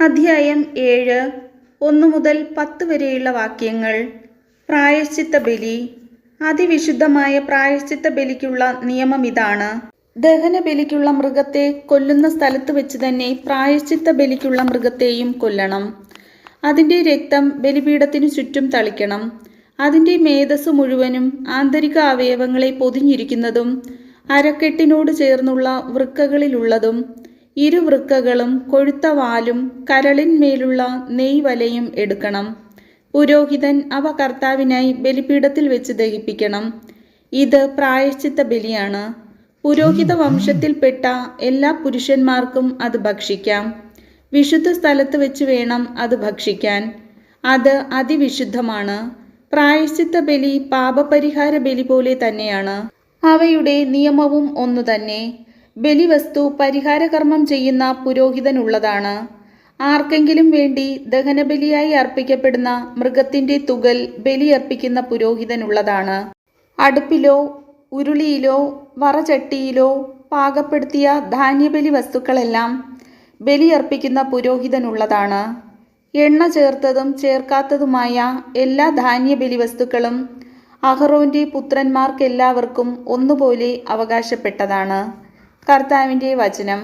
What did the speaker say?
അധ്യായം 7 1 മുതൽ 10 വരെയുള്ള വാക്യങ്ങൾ. പ്രായശ്ചിത്ത ബലി. അതിവിശുദ്ധമായ പ്രായശ്ചിത്ത ബലിക്കുള്ള നിയമം ഇതാണ്. ദഹനബലിക്കുള്ള മൃഗത്തെ കൊല്ലുന്ന സ്ഥലത്ത് വെച്ച് തന്നെ പ്രായശ്ചിത്ത ബലിക്കുള്ള മൃഗത്തെയും കൊല്ലണം. അതിൻ്റെ രക്തം ബലിപീഠത്തിനു ചുറ്റും തളിക്കണം. അതിൻ്റെ മേധസ്സു മുഴുവനും ആന്തരിക അവയവങ്ങളെ പൊതിഞ്ഞിരിക്കുന്നതും അരക്കെട്ടിനോട് ചേർന്നുള്ള വൃക്കകളിലുള്ളതും ഇരുവൃക്കകളും കൊഴുത്ത വാലും കരളിന്മേലുള്ള നെയ്വലയും എടുക്കണം. പുരോഹിതൻ അവ കർത്താവിനായി ബലിപീഠത്തിൽ വെച്ച് ദഹിപ്പിക്കണം. ഇത് പ്രായശ്ചിത്ത ബലിയാണ്. പുരോഹിത വംശത്തിൽപ്പെട്ട എല്ലാ പുരുഷന്മാർക്കും അത് ഭക്ഷിക്കാം. വിശുദ്ധ സ്ഥലത്ത് വെച്ച് വേണം അത് ഭക്ഷിക്കാൻ. അത് അതിവിശുദ്ധമാണ്. പ്രായശ്ചിത്ത ബലി പാപപരിഹാര ബലി പോലെ തന്നെയാണ്. അവയുടെ നിയമവും ഒന്നുതന്നെ. ബലിവസ്തു പരിഹാരകർമ്മം ചെയ്യുന്ന പുരോഹിതനുള്ളതാണ്. ആർക്കെങ്കിലും വേണ്ടി ദഹനബലിയായി അർപ്പിക്കപ്പെടുന്ന മൃഗത്തിൻ്റെ തുകൽ ബലിയർപ്പിക്കുന്ന പുരോഹിതനുള്ളതാണ്. അടുപ്പിലോ ഉരുളിയിലോ വറചട്ടിയിലോ പാകപ്പെടുത്തിയ ധാന്യബലി വസ്തുക്കളെല്ലാം ബലിയർപ്പിക്കുന്ന പുരോഹിതനുള്ളതാണ്. എണ്ണ ചേർത്തതും ചേർക്കാത്തതുമായ എല്ലാ ധാന്യബലി വസ്തുക്കളും അഹറോൻ്റെ പുത്രന്മാർക്കെല്ലാവർക്കും ഒന്നുപോലെ അവകാശപ്പെട്ടതാണ്. കർത്താവിൻ്റെ വചനം.